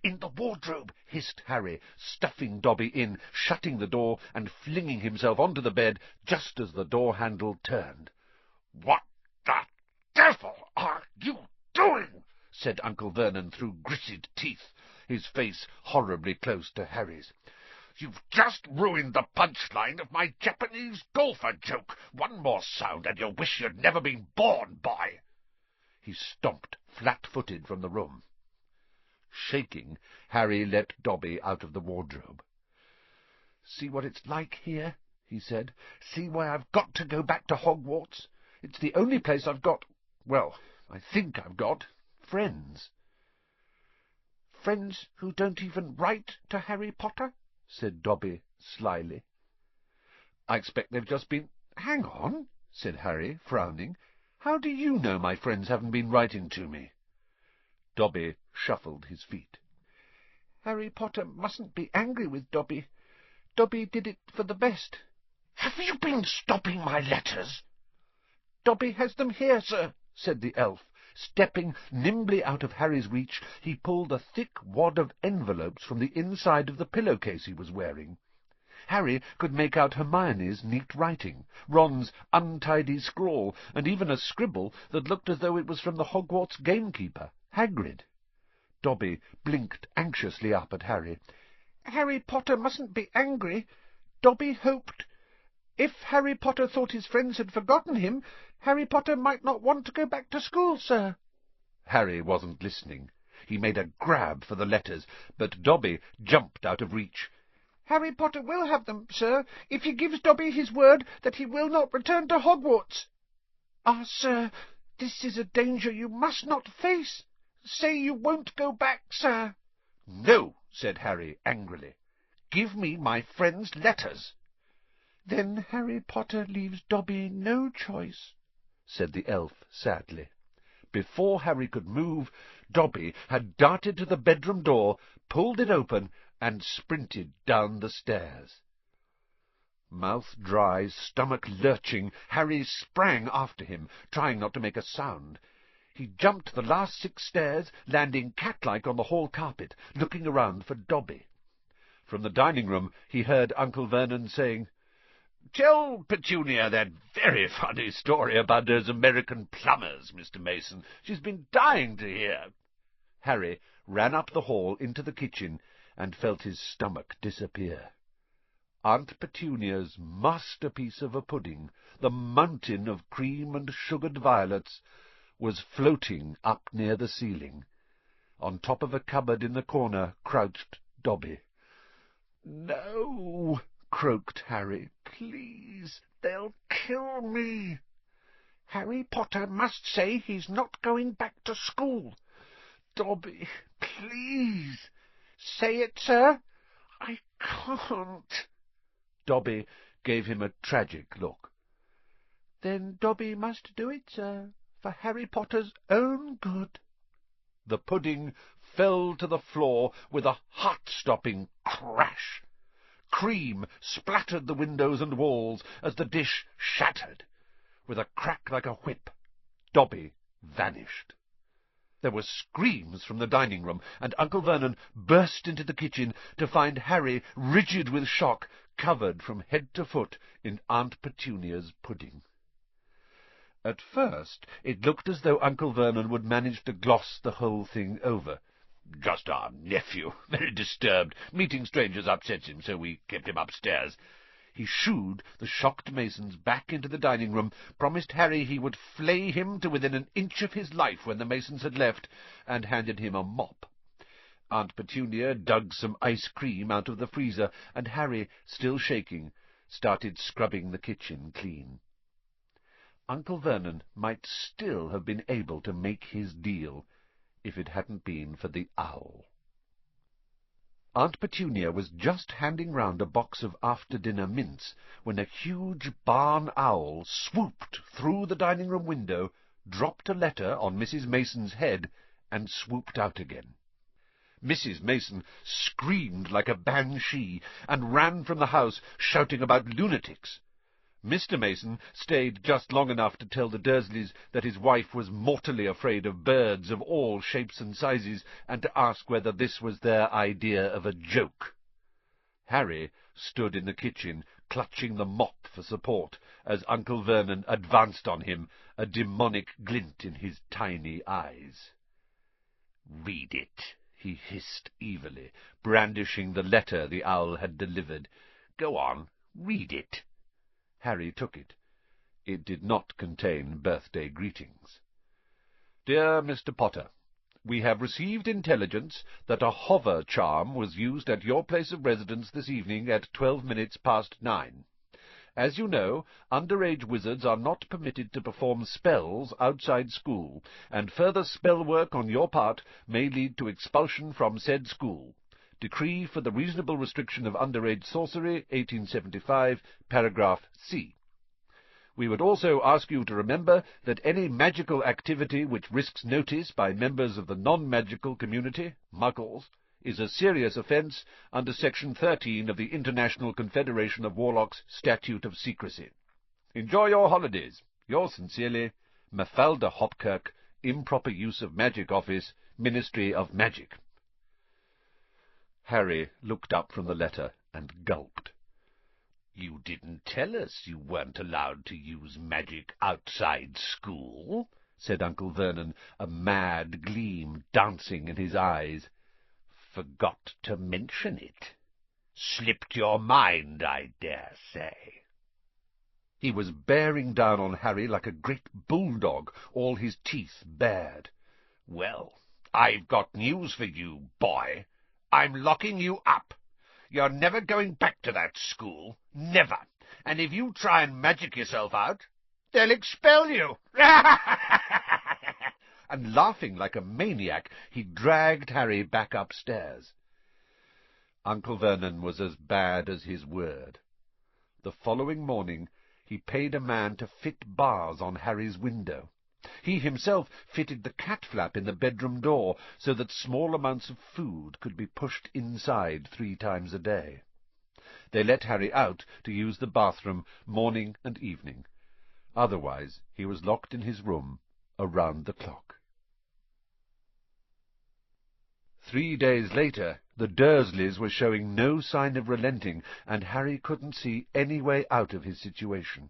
in the wardrobe," hissed Harry, stuffing Dobby in, shutting the door, and flinging himself onto the bed just as the door-handle turned. "What the devil are you doing?" said Uncle Vernon through gritted teeth, his face horribly close to Harry's. "You've just ruined the punchline of my Japanese golfer joke. One more sound, and you'll wish you'd never been born, boy." He stomped flat-footed from the room. Shaking, Harry let Dobby out of the wardrobe. "See what it's like here," he said. "See why I've got to go back to Hogwarts. It's the only place I've got, well, I think I've got, friends." "Friends who don't even write to Harry Potter?" said Dobby slyly. "I expect they've just been—" "Hang on," said Harry, frowning. "How do you know my friends haven't been writing to me?" Dobby shuffled his feet. "Harry Potter mustn't be angry with Dobby. Dobby did it for the best." "Have you been stopping my letters?" "Dobby has them here, sir," said the elf. Stepping nimbly out of Harry's reach, he pulled a thick wad of envelopes from the inside of the pillow-case he was wearing. Harry could make out Hermione's neat writing, Ron's untidy scrawl, and even a scribble that looked as though it was from the Hogwarts gamekeeper, Hagrid. Dobby blinked anxiously up at Harry. "Harry Potter mustn't be angry. Dobby hoped. If Harry Potter thought his friends had forgotten him, Harry Potter might not want to go back to school, sir." Harry wasn't listening. He made a grab for the letters, but Dobby jumped out of reach. "Harry Potter will have them, sir, if he gives Dobby his word that he will not return to Hogwarts." "Ah, sir, this is a danger you must not face. Say you won't go back, sir." "No," said Harry angrily. "Give me my friend's letters." "Then Harry Potter leaves Dobby no choice," said the elf sadly. Before Harry could move, Dobby had darted to the bedroom door, pulled it open, and sprinted down the stairs. Mouth dry, stomach lurching, Harry sprang after him, trying not to make a sound. He jumped the last 6 stairs, landing cat-like on the hall carpet, looking around for Dobby. From the dining-room he heard Uncle Vernon saying, "Tell Petunia that very funny story about those American plumbers, Mr. Mason. She's been dying to hear." Harry ran up the hall into the kitchen and felt his stomach disappear. Aunt Petunia's masterpiece of a pudding, the mountain of cream and sugared violets, was floating up near the ceiling. On top of a cupboard in the corner crouched Dobby. "No," croaked Harry. "Please, they'll kill me." "Harry Potter must say he's not going back to school." "Dobby, please." "Say it, sir." "I can't." Dobby gave him a tragic look. "Then Dobby must do it, sir, for Harry Potter's own good." The pudding fell to the floor with a heart-stopping crash. Cream splattered the windows and walls as the dish shattered. With a crack like a whip, Dobby vanished. There were screams from the dining-room, and Uncle Vernon burst into the kitchen to find Harry, rigid with shock, covered from head to foot in Aunt Petunia's pudding. At first it looked as though Uncle Vernon would manage to gloss the whole thing over. "Just our nephew, very disturbed. Meeting strangers upsets him, so we kept him upstairs." He shooed the shocked Masons back into the dining-room, promised Harry he would flay him to within an inch of his life when the Masons had left, and handed him a mop. Aunt Petunia dug some ice cream out of the freezer, and Harry, still shaking, started scrubbing the kitchen clean. Uncle Vernon might still have been able to make his deal, if it hadn't been for the owl. Aunt Petunia was just handing round a box of after-dinner mints when a huge barn owl swooped through the dining-room window, dropped a letter on Mrs. Mason's head, and swooped out again. Mrs. Mason screamed like a banshee and ran from the house, shouting about lunatics. Mr. Mason stayed just long enough to tell the Dursleys that his wife was mortally afraid of birds of all shapes and sizes, and to ask whether this was their idea of a joke. Harry stood in the kitchen, clutching the mop for support, as Uncle Vernon advanced on him, a demonic glint in his tiny eyes. "Read it," he hissed evilly, brandishing the letter the owl had delivered. "Go on, read it." Harry took it. It did not contain birthday greetings. "Dear Mr. Potter, we have received intelligence that a hover charm was used at your place of residence this evening at 12 minutes past 9. As you know, underage wizards are not permitted to perform spells outside school, and further spell work on your part may lead to expulsion from said school. Decree for the Reasonable Restriction of Underage Sorcery, 1875, paragraph C. We would also ask you to remember that any magical activity which risks notice by members of the non-magical community, Muggles, is a serious offence under Section 13 of the International Confederation of Warlocks Statute of Secrecy. Enjoy your holidays. Yours sincerely, Mafalda Hopkirk, Improper Use of Magic Office, Ministry of Magic." Harry looked up from the letter and gulped. "You didn't tell us you weren't allowed to use magic outside school," said Uncle Vernon, a mad gleam dancing in his eyes. "Forgot to mention it. Slipped your mind, I dare say." He was bearing down on Harry like a great bulldog, all his teeth bared. "Well, I've got news for you, boy. I'm locking you up. You're never going back to that school, never. And if you try and magic yourself out, they'll expel you." And laughing like a maniac, he dragged Harry back upstairs. Uncle Vernon was as bad as his word. The following morning he paid a man to fit bars on Harry's window. He himself fitted the cat flap in the bedroom door, so that small amounts of food could be pushed inside 3 times a day. They let Harry out to use the bathroom morning and evening. Otherwise he was locked in his room around the clock. 3 days later, the Dursleys were showing no sign of relenting, and Harry couldn't see any way out of his situation.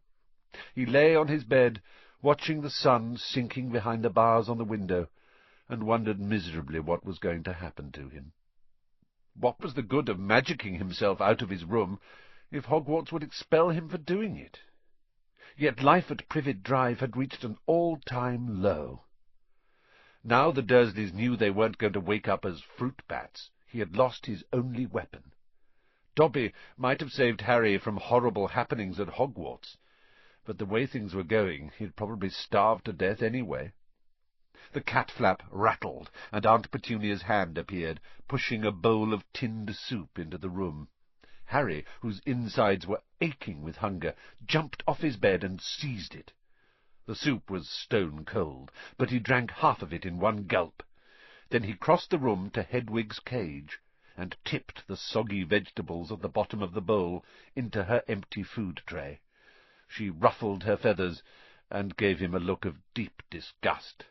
He lay on his bed, watching the sun sinking behind the bars on the window, and wondered miserably what was going to happen to him. What was the good of magicking himself out of his room if Hogwarts would expel him for doing it? Yet life at Privet Drive had reached an all-time low. Now the Dursleys knew they weren't going to wake up as fruit bats. He had lost his only weapon. Dobby might have saved Harry from horrible happenings at Hogwarts, but the way things were going, he'd probably starve to death anyway. The cat flap rattled, and Aunt Petunia's hand appeared, pushing a bowl of tinned soup into the room. Harry, whose insides were aching with hunger, jumped off his bed and seized it. The soup was stone cold, but he drank half of it in one gulp. Then he crossed the room to Hedwig's cage, and tipped the soggy vegetables at the bottom of the bowl into her empty food tray. She ruffled her feathers, and gave him a look of deep disgust.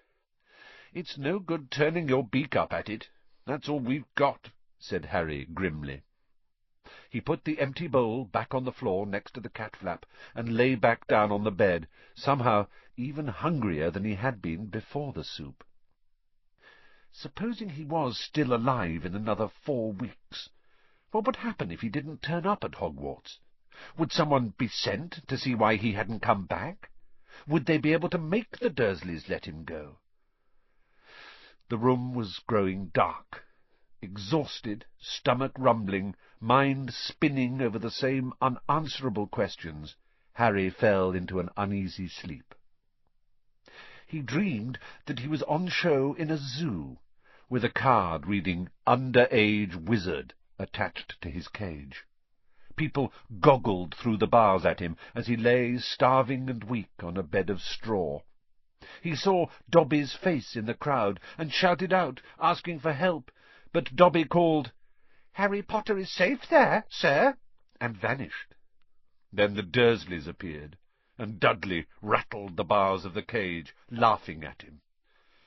"It's no good turning your beak up at it. That's all we've got," said Harry grimly. He put the empty bowl back on the floor next to the cat flap, and lay back down on the bed, somehow even hungrier than he had been before the soup. Supposing he was still alive in another 4 weeks, what would happen if he didn't turn up at Hogwarts? Would someone be sent to see why he hadn't come back? Would they be able to make the Dursleys let him go? The room was growing dark. Exhausted, stomach rumbling, mind spinning over the same unanswerable questions, Harry fell into an uneasy sleep. He dreamed that he was on show in a zoo, with a card reading "Underage Wizard" attached to his cage. People goggled through the bars at him as he lay starving and weak on a bed of straw. He saw Dobby's face in the crowd, and shouted out, asking for help, but Dobby called, "Harry Potter is safe there, sir," and vanished. Then the Dursleys appeared, and Dudley rattled the bars of the cage, laughing at him.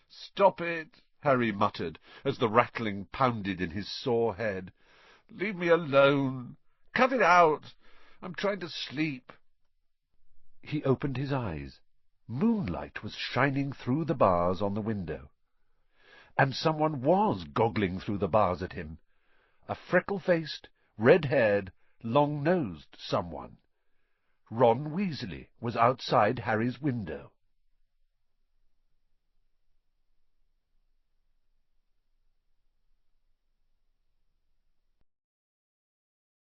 "Stop it," Harry muttered, as the rattling pounded in his sore head. "Leave me alone. Cut it out. I'm trying to sleep." He opened his eyes. Moonlight was shining through the bars on the window, and someone was goggling through the bars at him. A freckle-faced, red-haired, long-nosed someone. Ron Weasley was outside Harry's window.